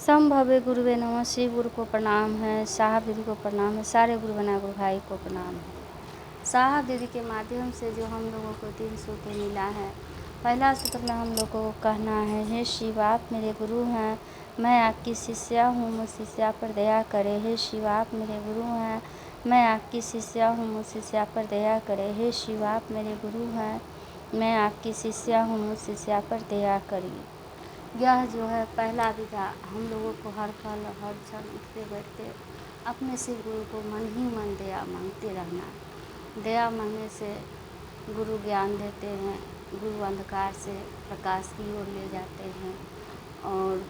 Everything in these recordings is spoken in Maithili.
संभवे गुरुवे नमः। शिव गुरु को प्रणाम है, साहब दीदी को प्रणाम है, सारे गुरु बना गुरु भाई को प्रणाम है। साहब दीदी के माध्यम से जो हम लोगों को 3 सूत्र मिला है, पहला सूत्र में हम लोगों को कहना है, हे शिव आप मेरे गुरु हैं, मैं आपकी शिष्या हूँ, मुझ शिष्या पर दया करें। हे शिव आप मेरे गुरु हैं, मैं आपकी शिष्या हूँ, मुझ शिष्या पर दया करें। हे शिव आप मेरे गुरु हैं, मैं आपकी शिष्या हूँ, मुझ शिष्या पर दया करिए। यह जो है पहला विधा हम लोगों को हर पल हर क्षण उठते बैठते अपने शिव गुरु को मन ही मन दया मांगते रहना है। दया मांगने से गुरु ज्ञान देते हैं, गुरु अंधकार से प्रकाश की ओर ले जाते हैं। और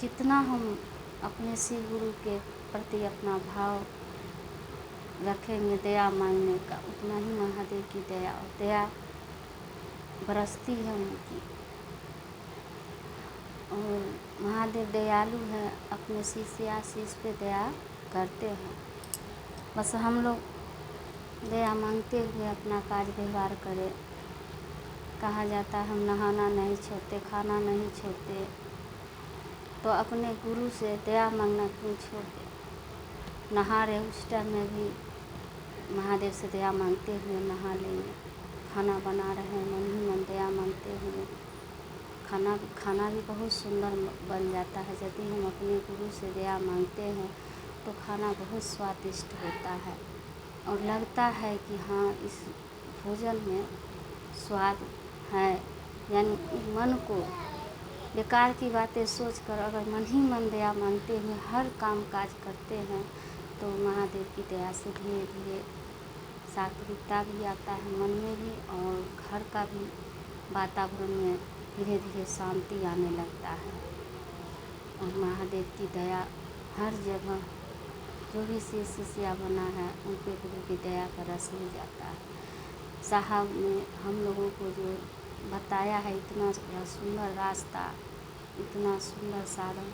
जितना हम अपने शिव गुरु के प्रति अपना भाव रखेंगे दया मांगने का, उतना ही महादेव की दया बरसती है उनकी। और महादेव दयालु है, अपने शिष्य आशीष पे दया करते हैं। बस हम लोग दया मांगते हुए अपना कार्य व्यवहार करें। कहा जाता है हम नहाना नहीं छोड़ते, खाना नहीं छोड़ते, तो अपने गुरु से दया मांगना क्यों छोड़ दे। नहा रहे उस टाइम में भी महादेव से दया मांगते हुए नहा लेंगे। खाना बना रहे हैं मन ही मन दया मांगते हुए खाना भी बहुत सुंदर बन जाता है। यदि हम अपने गुरु से दया मांगते हैं तो खाना बहुत स्वादिष्ट होता है और लगता है कि हाँ इस भोजन में स्वाद है। यानी मन को बेकार की बातें सोचकर अगर मन ही मन दया मांगते हुए हर काम काज करते हैं तो महादेव की दया से धीरे धीरे सात्विकता भी आता है मन में भी, और घर का भी वातावरण में धीरे धीरे शांति आने लगता है। और महादेव की दया हर जगह जो भी शिष्या बना है उन पे गुरु की दया का रस मिल जाता है। साहब ने हम लोगों को जो बताया है इतना बड़ा सुंदर रास्ता, इतना सुंदर साधन,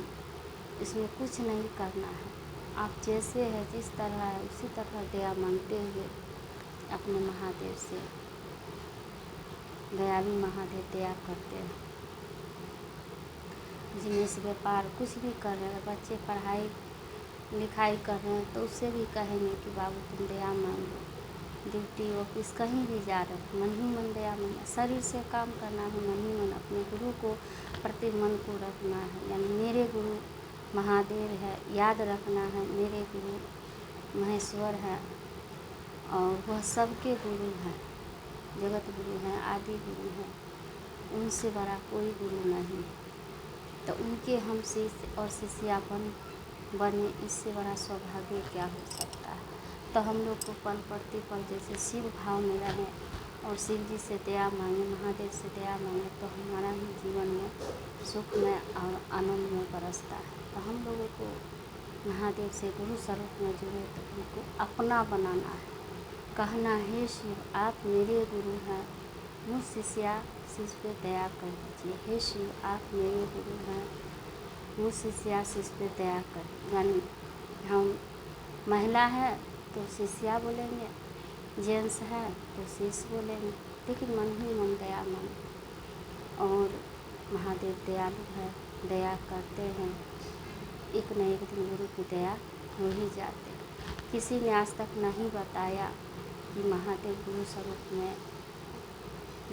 इसमें कुछ नहीं करना है। आप जैसे है जिस तरह है उसी तरह दया मांगते हुए अपने महादेव से, दयालु महादेव दया करते हैं। बिजनेस व्यापार कुछ भी कर रहे हैं, बच्चे पढ़ाई लिखाई कर रहे हैं तो उससे भी कहेंगे कि बाबू तुम दया मांगो। ड्यूटी ऑफिस कहीं भी जा रहे हैं मन ही मन दया मांगना, शरीर से काम करना है मन ही मन अपने गुरु को प्रति मन को रखना है। यानी मेरे गुरु महादेव है, याद रखना है मेरे गुरु महेश्वर है और वह सबके गुरु हैं, जगत गुरु हैं, आदि गुरु हैं, उनसे बड़ा कोई गुरु नहीं। तो उनके हम शिष्य और शिष्यापन बने, इससे बड़ा सौभाग्य क्या हो सकता है। तो हम लोग को पल प्रतिपल जैसे शिव भाव में रहें और शिव जी से दया मांगे, महादेव से दया मांगे, तो हमारा ही जीवन में सुख में और आनंद में बरसता है। तो हम लोगों को महादेव से गुरु स्वरूप में जुड़े तो उनको अपना बनाना है। कहना है शिव आप मेरे गुरु हैं, मुझ शिष्या शिष्य पे दया कर दीजिए। हे शिव आप मेरे गुरु हैं, मुझ शिष्या शिष्य पे दया कर। यानी हम महिला है तो शिष्या बोलेंगे, जेंट्स है तो शिष्य बोलेंगे, लेकिन मन ही मन दया मांगे। और महादेव दयालु है, दया करते हैं, एक न एक दिन गुरु की दया हो ही जाते। किसी ने आज तक नहीं बताया कि महादेव गुरु स्वरूप में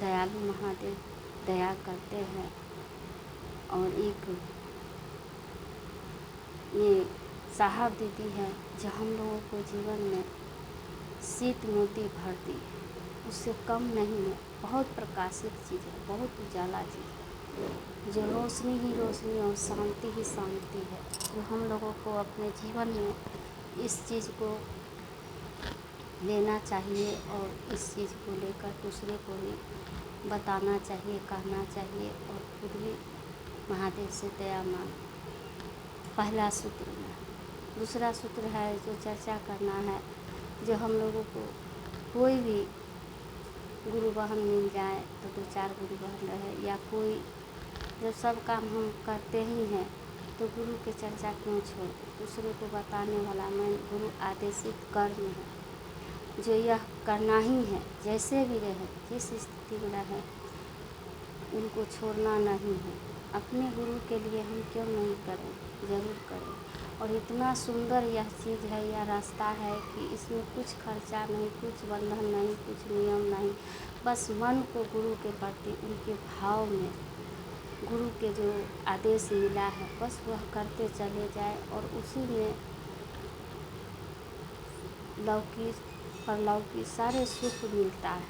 दयालु महादेव दया करते हैं। और एक ये साहब दीदी है जो हम लोगों को जीवन में शीत मोती भरती है, उससे कम नहीं है, बहुत प्रकाशित चीज़ है, बहुत उजाला चीज़ है, जो रोशनी ही रोशनी और शांति ही शांति है, जो हम लोगों को अपने जीवन में इस चीज़ को लेना चाहिए और इस चीज़ को लेकर दूसरे को भी बताना चाहिए, कहना चाहिए और खुद भी महादेव से दया मांग। पहला सूत्र में दूसरा सूत्र है जो चर्चा करना है, जो हम लोगों को कोई भी गुरु बहन मिल जाए तो 2-4 गुरु बहन रहे, या कोई जो सब काम हम करते ही हैं तो गुरु के चर्चा क्यों छोड़ दें। दूसरे को बताने वाला मैं गुरु आदेशित कर्म है, जो यह करना ही है, जैसे भी रहे जिस स्थिति में रहे उनको छोड़ना नहीं है, अपने गुरु के लिए हम क्यों नहीं करें, ज़रूर करें। और इतना सुंदर यह चीज़ है, यह रास्ता है कि इसमें कुछ खर्चा नहीं, कुछ बंधन नहीं, कुछ नियम नहीं। बस मन को गुरु के प्रति उनके भाव में गुरु के जो आदेश मिला है बस वह करते चले जाए और उसी में लौकिक परलौकिक सारे सुख मिलता है।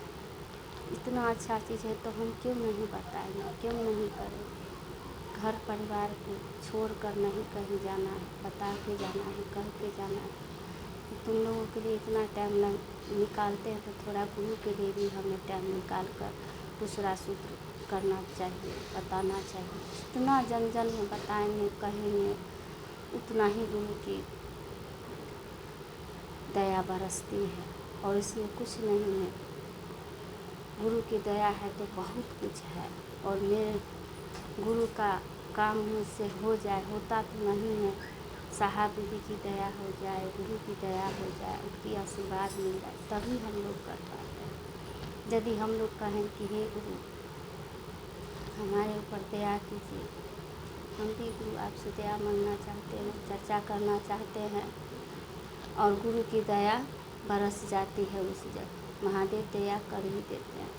इतना अच्छा चीज़ है तो हम क्यों नहीं बताएंगे, क्यों नहीं करें। घर परिवार को छोड़ कर नहीं कहीं जाना है, बता के जाना है, कह के जाना है। तो तुम लोगों के लिए इतना टाइम निकालते हैं तो थोड़ा गुरु के लिए भी हमें टाइम निकाल कर दूसरा सूत्र करना चाहिए, बताना चाहिए। जितना जन जन में बताएंगे, कहेंगे, उतना ही गुरु की दया बरसती है। और इसमें कुछ नहीं है, गुरु की दया है तो बहुत कुछ है। और मेरे गुरु का काम मुझसे हो जाए, होता तो नहीं है। साहब दीदी की दया हो जाए, गुरु की दया हो जाए, उनकी आशीर्वाद मिल जाए, तभी हम लोग कर पाते हैं। यदि हम लोग कहें कि हे गुरु हमारे ऊपर दया कीजिए, हम भी गुरु आपसे दया मांगना चाहते हैं, चर्चा करना चाहते हैं, और गुरु की दया बरस जाती है उस जगह। महादेव दया कर ही देते हैं।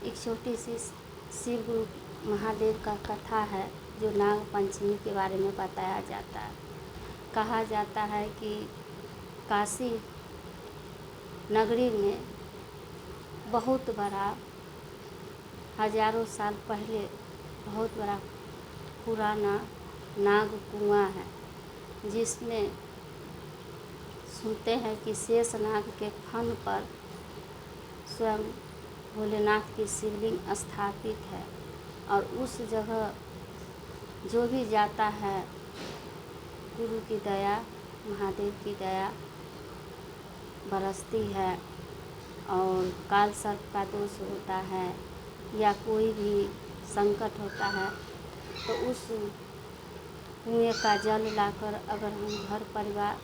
एक छोटी सी शिव गुरु महादेव का कथा है जो नाग पंचमी के बारे में बताया जाता है। कहा जाता है कि काशी नगरी में बहुत बड़ा, हजारों साल पहले बहुत बड़ा पुराना नाग कुआं है, जिसमें सुनते हैं कि शेष नाग के फन पर स्वयं भोलेनाथ की शिवलिंग स्थापित है। और उस जगह जो भी जाता है गुरु की दया, महादेव की दया बरसती है। और काल सर्प का दोष होता है या कोई भी संकट होता है तो उस कुएं का जल लाकर अगर हम घर परिवार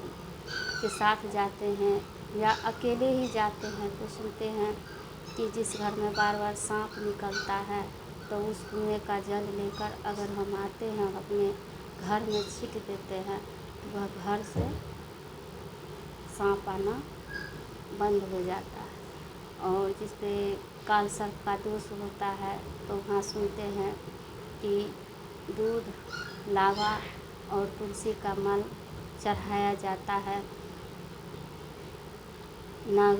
के साथ जाते हैं या अकेले ही जाते हैं तो सुनते हैं कि जिस घर में बार बार सांप निकलता है तो उस कुएं का जल लेकर अगर हम आते हैं और अपने घर में छींट देते हैं तो वह घर से सांप आना बंद हो जाता है। और जिसपे काल सर्प का दोष होता है तो वहाँ सुनते हैं कि दूध, लावा और तुलसी का मल चढ़ाया जाता है नाग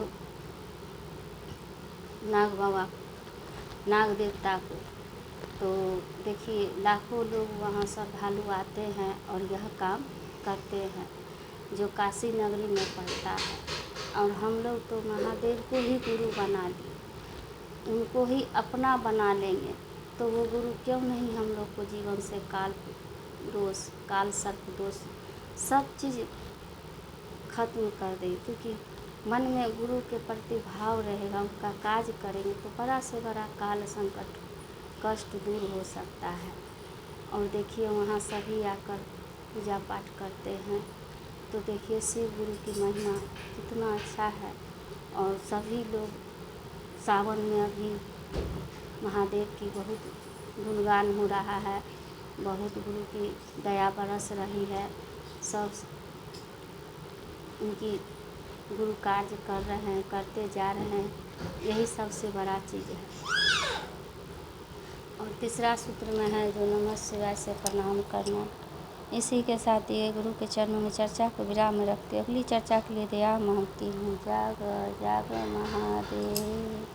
बाबा, नाग देवता को। तो देखिए लाखों लोग वहाँ श्रद्धालु आते हैं और यह काम करते हैं जो काशी नगरी में पड़ता है। और हम लोग तो महादेव को ही गुरु बना लिए, उनको ही अपना बना लेंगे तो वो गुरु क्यों नहीं हम लोग को जीवन से काल दोष, काल सर्प दोष सब चीज़ खत्म कर दें। क्योंकि मन में गुरु के प्रति भाव रहेगा, उनका कार्य करेंगे तो बड़ा से बड़ा काल संकट कष्ट दूर हो सकता है। और देखिए वहाँ सभी आकर पूजा पाठ करते हैं तो देखिए शिव गुरु की महिमा कितना अच्छा है। और सभी लोग सावन में अभी महादेव की बहुत गुणगान हो रहा है, बहुत गुरु की दया बरस रही है, सब उनकी गुरु कार्य कर रहे हैं, करते जा रहे हैं, यही सबसे बड़ा चीज़ है। और तीसरा सूत्र में है जो नमः शिवाय से प्रणाम करना। इसी के साथ ये गुरु के चरणों में चर्चा को विराम में रखते अगली चर्चा के लिए दया मांगती हूँ। जाग जाग महादेव।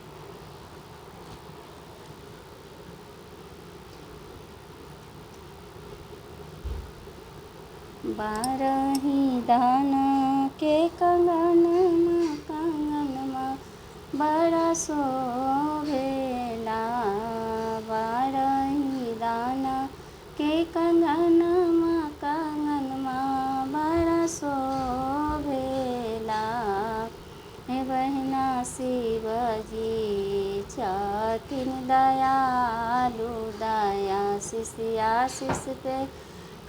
बारही दाना के कंगनमा बड़ा शोभेला, बारही दाना के कंगनमा बड़ा शोभेला। हे बहना शिवजी छथिन दयालु, दया शिष्या शिष्य पे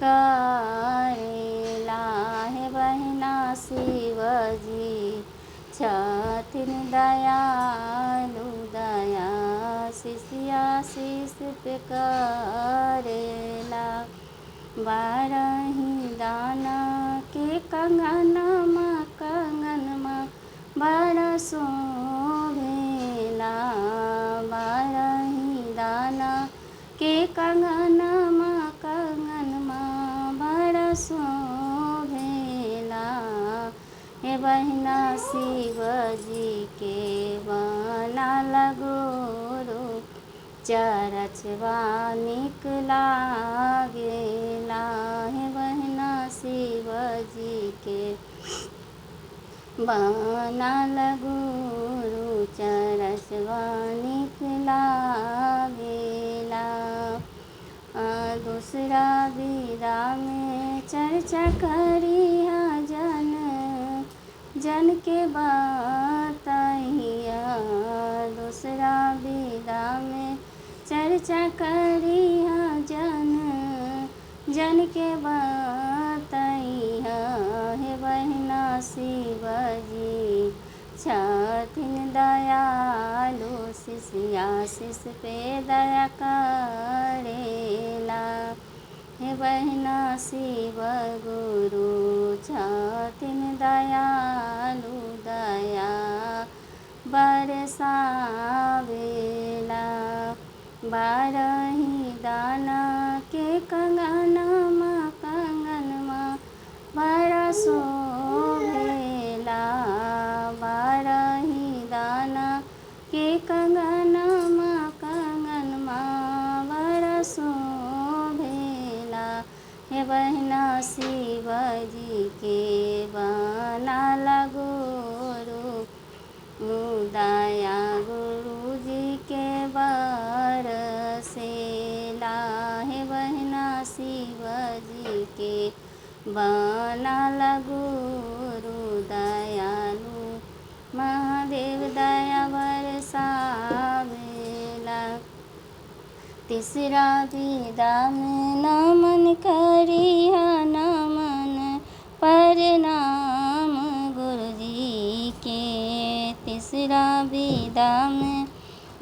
करेला। हे बहना शिवजी छथिन दयालु, दया शिष्या शीश पे करेला। बारही दाना के कंगनमा बड़ा शोभेला। बारही दाना के कंगनमा बड़ा शोभेला। हे बहिना शिव जी के बनल गुरु चरचवा निक लागेला। हे बहिना शिव जी के बनल गुरु चरचवा निक लागेला। दूसरा विदा में चर्चा करिहा जन के बताइया। दूसरा विदा में चर्चा करिहा जन के बताइया। हे बहिना शिव जी छथिन दयालु शिष्या शीश पे दया करेला। हे बहिना शिव गुरु छथिन दयालु दया बरसावेला। बारही दाना के कंगनमा बड़ा शोभेला। बारही दाना के कंगनमा बड़ा शोभेला। हे बहिना शिव जी के बनल गुरु दया गुरु जी के बरसेला। हे बहिना शिव जी के बनल गुरु दयालु महादेव दया बरसावेला। तीसरा विदा में नमन करिहा प्रणाम गुरु जी के। तीसरा विदा में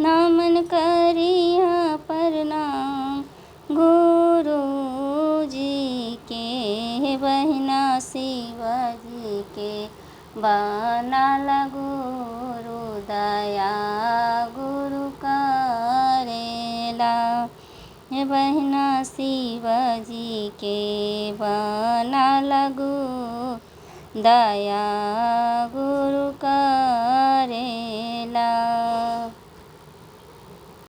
नमन करिहा प्रणाम गुरु जी के। हे बहिना शिव जी के बनल गुरु दया गुरु करेला। हे बहिना शिव जी के बनल गुरु दया गुरु करेला।